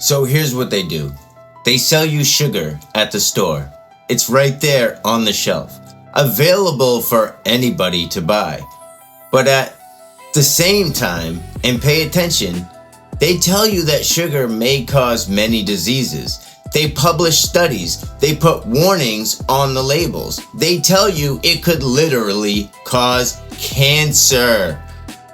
So here's what they do. They sell you sugar at the store. It's right there on the shelf, available for anybody to buy. But at the same time, and pay attention, they tell you that sugar may cause many diseases. They publish studies. They put warnings on the labels. They tell you it could literally cause cancer.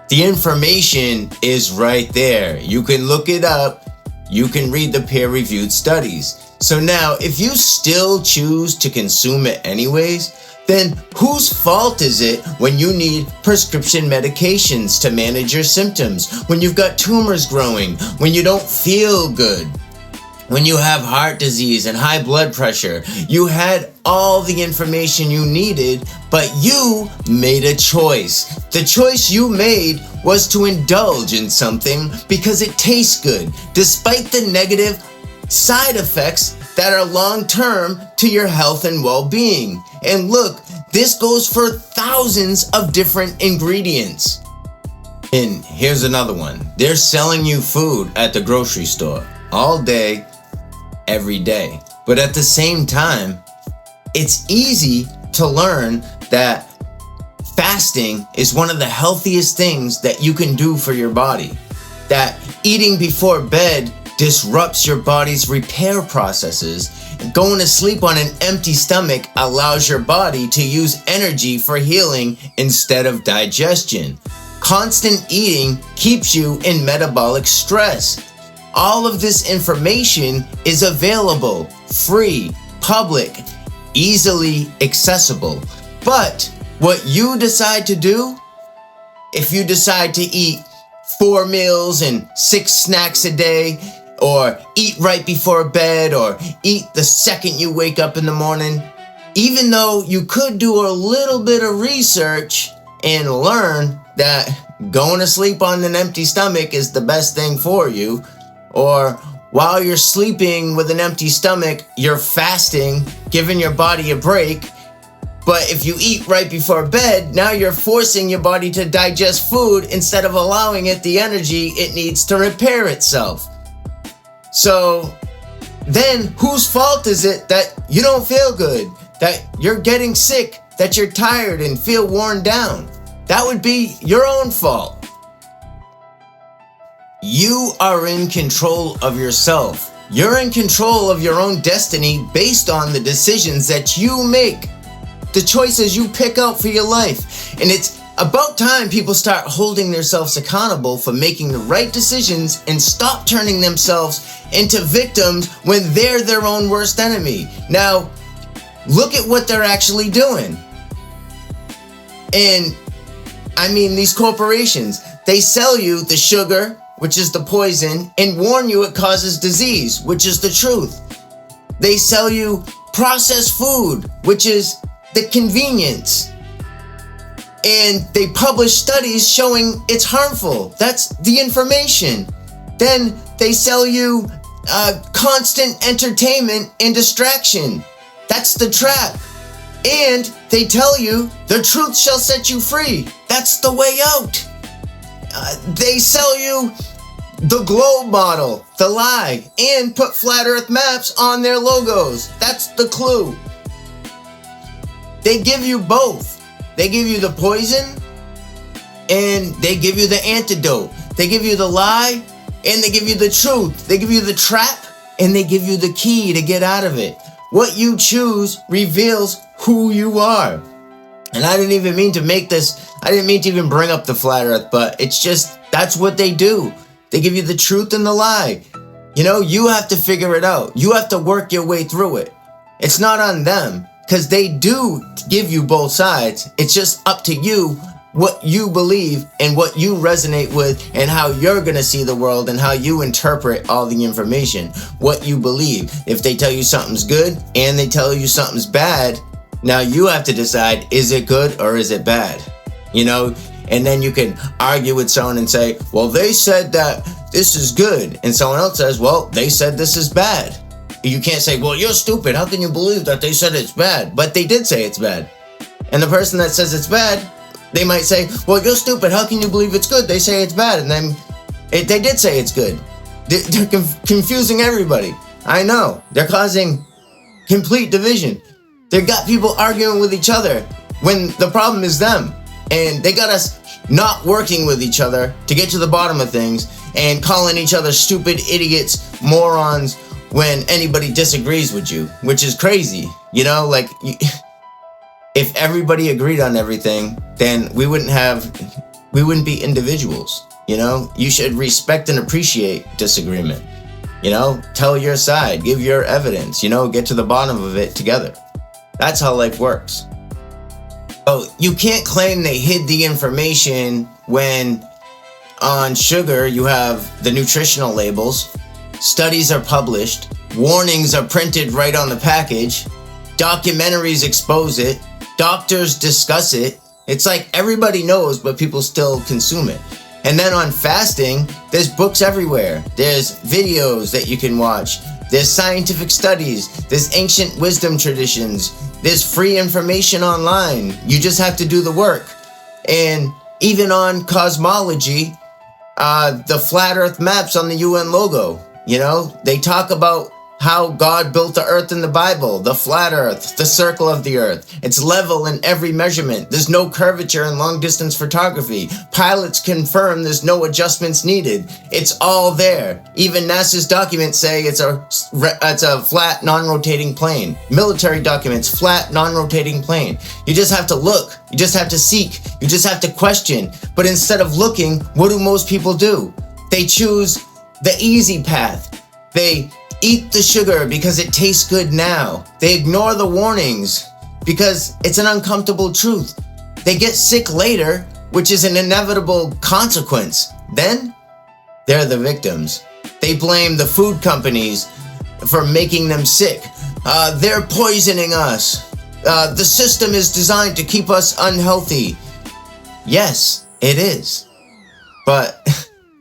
The information is right there. You can look it up. You can read the peer-reviewed studies. So now, if you still choose to consume it anyways, then whose fault is it when you need prescription medications to manage your symptoms, when you've got tumors growing, when you don't feel good, when you have heart disease and high blood pressure? You had all the information you needed, but you made a choice. The choice you made was to indulge in something because it tastes good, despite the negative side effects that are long-term to your health and well-being. And look, this goes for thousands of different ingredients. And here's another one. They're selling you food at the grocery store all day, every day. But at the same time, it's easy to learn that fasting is one of the healthiest things that you can do for your body. That eating before bed disrupts your body's repair processes. Going to sleep on an empty stomach allows your body to use energy for healing instead of digestion. Constant eating keeps you in metabolic stress. All of this information is available, free, public, easily accessible. But what you decide to do, if you decide to eat 4 meals and 6 snacks a day, or eat right before bed, or eat the second you wake up in the morning, even though you could do a little bit of research and learn that going to sleep on an empty stomach is the best thing for you, or while you're sleeping with an empty stomach, you're fasting, giving your body a break. But if you eat right before bed, now you're forcing your body to digest food instead of allowing it the energy it needs to repair itself. So then whose fault is it that you don't feel good, that you're getting sick, that you're tired and feel worn down? That would be your own fault. You are in control of yourself. You're in control of your own destiny based on the decisions that you make, the choices you pick out for your life. And it's about time people start holding themselves accountable for making the right decisions and stop turning themselves into victims when they're their own worst enemy. Now, look at what they're actually doing. And I mean, these corporations, they sell you the sugar, which is the poison, and warn you it causes disease, which is the truth. They sell you processed food, which is the convenience. And they publish studies showing it's harmful. That's the information. Then they sell you constant entertainment and distraction. That's the trap. And they tell you the truth shall set you free. That's the way out. They sell you the globe model, the lie, and put flat earth maps on their logos. That's the clue. They give you both. They give you the poison and they give you the antidote. They give you the lie and they give you the truth. They give you the trap and they give you the key to get out of it. What you choose reveals who you are. And I didn't even mean to make this, I didn't mean to even bring up the flat earth, but it's just, that's what they do. They give you the truth and the lie. You know, you have to figure it out. You have to work your way through it. It's not on them, because they do give you both sides. It's just up to you what you believe and what you resonate with and how you're going to see the world and how you interpret all the information, what you believe. If they tell you something's good and they tell you something's bad, now you have to decide, is it good or is it bad? You know, and then you can argue with someone and say, well, they said that this is good. And someone else says, well, they said this is bad. You can't say, well, you're stupid. How can you believe that they said it's bad? But they did say it's bad. And the person that says it's bad, they might say, well, you're stupid. How can you believe it's good? They say it's bad. And then they did say it's good. They're confusing everybody. I know. They're causing complete division. They got people arguing with each other when the problem is them. And they got us not working with each other to get to the bottom of things and calling each other stupid idiots, morons when anybody disagrees with you, which is crazy. You know, like, if everybody agreed on everything, then we wouldn't be individuals. You know, you should respect and appreciate disagreement. You know, tell your side, give your evidence, you know, get to the bottom of it together. That's how life works. So you can't claim they hid the information when on sugar you have the nutritional labels, studies are published, warnings are printed right on the package, documentaries expose it, doctors discuss it. It's like everybody knows, but people still consume it. And then on fasting, there's books everywhere. There's videos that you can watch. There's scientific studies. There's ancient wisdom traditions. There's free information online. You just have to do the work. And even on cosmology, the flat earth maps on the UN logo, you know, they talk about how God built the earth in the Bible, the flat earth, the circle of the earth. It's level in every measurement. There's no curvature in long distance photography. Pilots confirm there's no adjustments needed. It's all there. Even NASA's documents say it's a flat, non-rotating plane. Military documents, flat, non-rotating plane. You just have to look. You just have to seek. You just have to question. But instead of looking, what do most people do? They choose the easy path. They eat the sugar because it tastes good now. They ignore the warnings because it's an uncomfortable truth. They get sick later, which is an inevitable consequence. Then, they're the victims. They blame the food companies for making them sick. They're poisoning us. The system is designed to keep us unhealthy. Yes, it is. But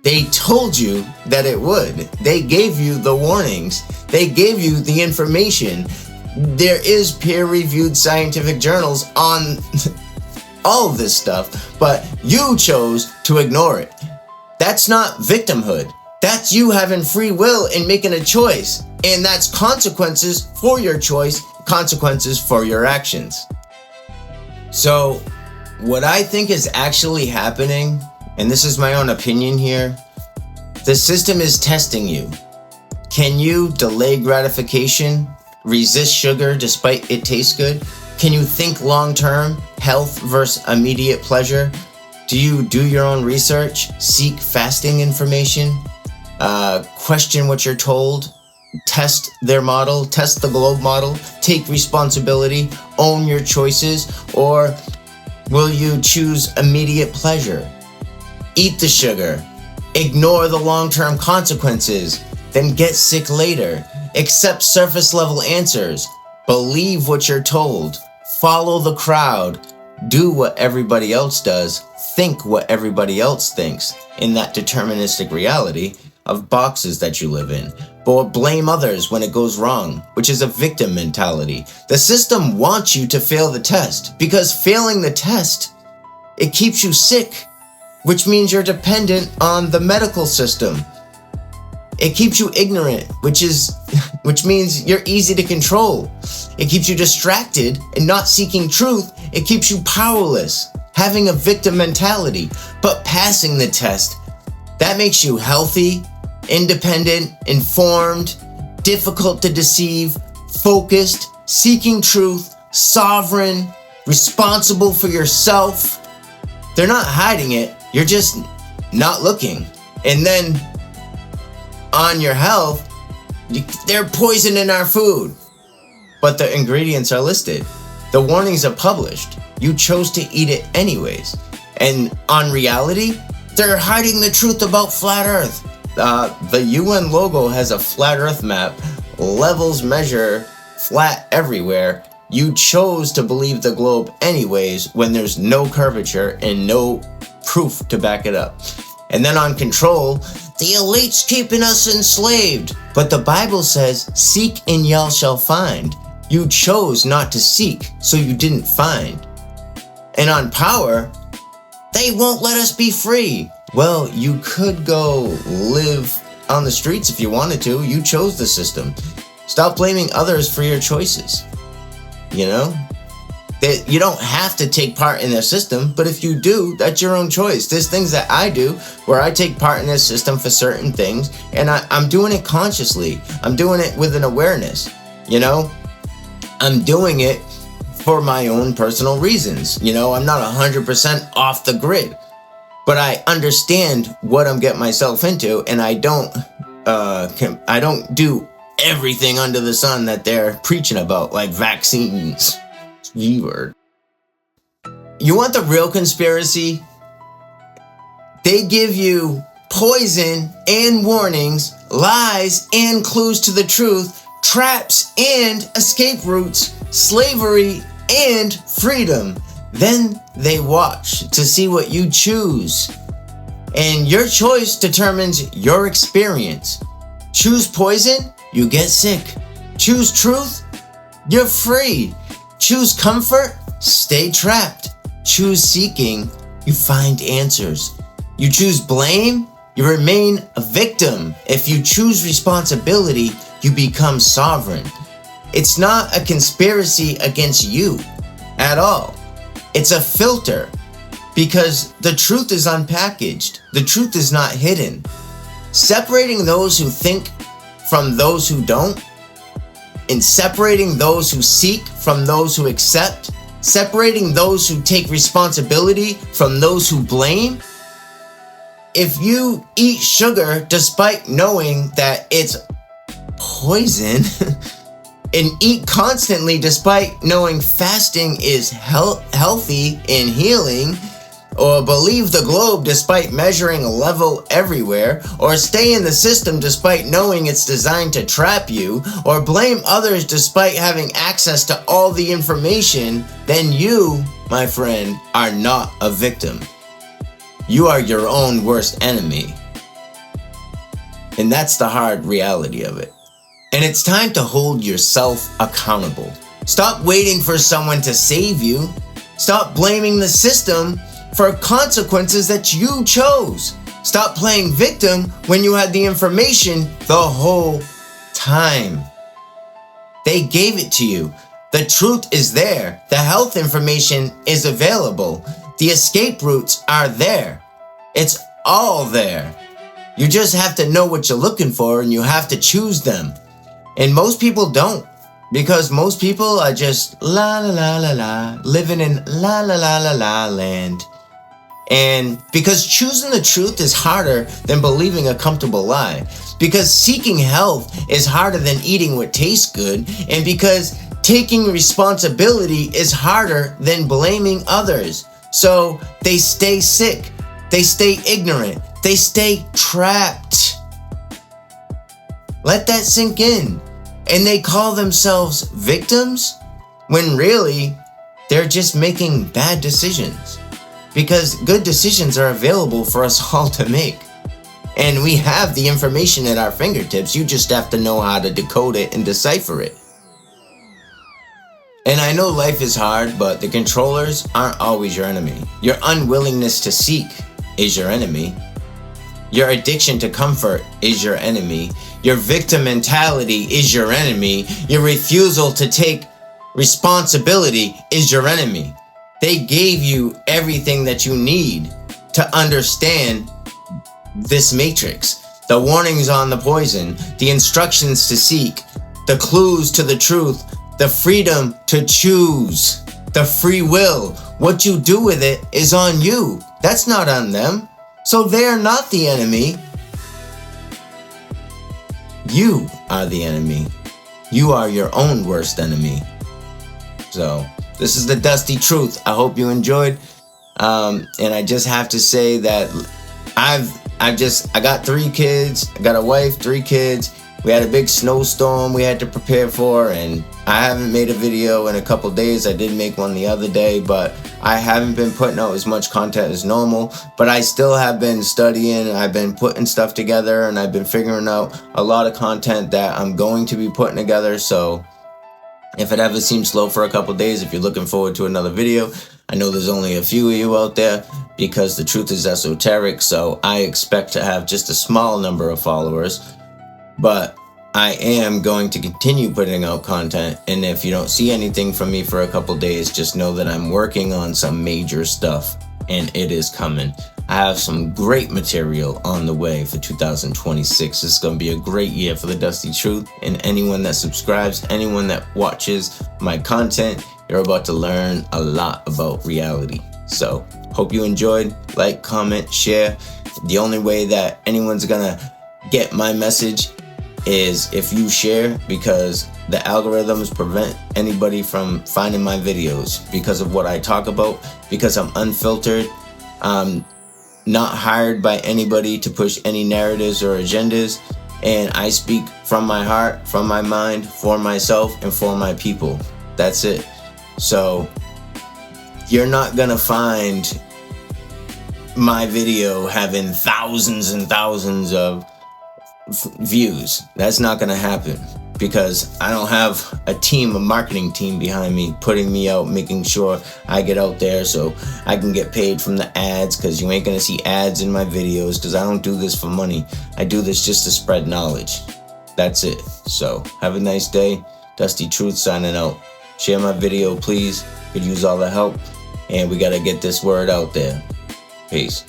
they told you that it would. They gave you the warnings. They gave you the information. There is peer-reviewed scientific journals on all of this stuff, but you chose to ignore it. That's not victimhood. That's you having free will and making a choice. And that's consequences for your choice, consequences for your actions. So, what I think is actually happening, and this is my own opinion here, the system is testing you. Can you delay gratification, resist sugar despite it tastes good? Can you think long-term, health versus immediate pleasure? Do you do your own research, seek fasting information, question what you're told, test their model, test the globe model, take responsibility, own your choices, or will you choose immediate pleasure? Eat the sugar, ignore the long-term consequences, then get sick later. Accept surface-level answers, believe what you're told, follow the crowd, do what everybody else does, think what everybody else thinks in that deterministic reality of boxes that you live in, or blame others when it goes wrong, which is a victim mentality. The system wants you to fail the test because failing the test, it keeps you sick, which means you're dependent on the medical system. It keeps you ignorant, which means you're easy to control. It keeps you distracted and not seeking truth. It keeps you powerless, having a victim mentality. But passing the test, that makes you healthy, independent, informed, difficult to deceive, focused, seeking truth, sovereign, responsible for yourself. They're not hiding it. You're just not looking. And then on your health, they're poisoning our food. But the ingredients are listed. The warnings are published. You chose to eat it anyways. And on reality, they're hiding the truth about flat Earth. The UN logo has a flat Earth map. Levels measure flat everywhere. You chose to believe the globe anyways when there's no curvature and no proof to back it up. And then on control, the elite's keeping us enslaved. But the Bible says, seek and y'all shall find. You chose not to seek, so you didn't find. And on power, they won't let us be free. Well, you could go live on the streets if you wanted to. You chose the system. Stop blaming others for your choices. You know? That you don't have to take part in their system, but if you do, that's your own choice. There's things that I do where I take part in their system for certain things, and I'm doing it consciously. I'm doing it with an awareness, you know? I'm doing it for my own personal reasons. You know, I'm not 100% off the grid, but I understand what I'm getting myself into, and I don't do everything under the sun that they're preaching about, like vaccines. G-word. You want the real conspiracy? They give you poison and warnings, lies and clues to the truth, traps and escape routes, slavery and freedom. Then they watch to see what you choose. And your choice determines your experience. Choose poison, you get sick. Choose truth, you're free. Choose comfort, stay trapped. Choose seeking, you find answers. You choose blame, you remain a victim. If you choose responsibility, you become sovereign. It's not a conspiracy against you at all. It's a filter because the truth is unpackaged. The truth is not hidden. Separating those who think from those who don't, and separating those who seek from those who accept, separating those who take responsibility from those who blame. If you eat sugar despite knowing that it's poison, and eat constantly despite knowing fasting is healthy and healing, or believe the globe despite measuring a level everywhere, or stay in the system despite knowing it's designed to trap you, or blame others despite having access to all the information, then you, my friend, are not a victim. You are your own worst enemy. And that's the hard reality of it. And it's time to hold yourself accountable. Stop waiting for someone to save you. Stop blaming the system for consequences that you chose. Stop playing victim when you had the information the whole time. They gave it to you. The truth is there. The health information is available. The escape routes are there. It's all there. You just have to know what you're looking for, and you have to choose them. And most people don't, because most people are just la la la la la, living in la la la la la land. And because choosing the truth is harder than believing a comfortable lie. Because seeking health is harder than eating what tastes good. And because taking responsibility is harder than blaming others. So they stay sick. They stay ignorant. They stay trapped. Let that sink in. And they call themselves victims when really they're just making bad decisions. Because good decisions are available for us all to make. And we have the information at our fingertips. You just have to know how to decode it and decipher it. And I know life is hard, but the controllers aren't always your enemy. Your unwillingness to seek is your enemy. Your addiction to comfort is your enemy. Your victim mentality is your enemy. Your refusal to take responsibility is your enemy. They gave you everything that you need to understand this matrix. The warnings on the poison, the instructions to seek, the clues to the truth, the freedom to choose, the free will. What you do with it is on you. That's not on them. So they're not the enemy. You are the enemy. You are your own worst enemy. So this is the dusty truth. I hope you enjoyed. And I just have to say that I got 3 kids. I got a wife, 3 kids. We had a big snowstorm we had to prepare for, and I haven't made a video in a couple days. I did make one the other day, but I haven't been putting out as much content as normal. But I still have been studying, I've been putting stuff together, and I've been figuring out a lot of content that I'm going to be putting together. So if it ever seems slow for a couple days, if you're looking forward to another video, I know there's only a few of you out there, because the truth is esoteric, so I expect to have just a small number of followers. But I am going to continue putting out content, and if you don't see anything from me for a couple days, just know that I'm working on some major stuff, and it is coming. I have some great material on the way for 2026. It's going to be a great year for the Dusty Truth, and anyone that subscribes, anyone that watches my content, you're about to learn a lot about reality. So, hope you enjoyed. Like, comment, share. The only way that anyone's gonna get my message is if you share, because the algorithms prevent anybody from finding my videos because of what I talk about, because I'm unfiltered. I'm not hired by anybody to push any narratives or agendas, and I speak from my heart, from my mind, for myself, and for my people. That's it. So you're not gonna find my video having thousands and thousands of views. That's not gonna happen, because I don't have a marketing team behind me putting me out, making sure I get out there so I can get paid from the ads, because you ain't gonna see ads in my videos, because I don't do this for money. I do this just to spread knowledge. That's it. So have a nice day. Dusty Truth signing out. Share my video, please. Could use all the help, and we gotta get this word out there. Peace.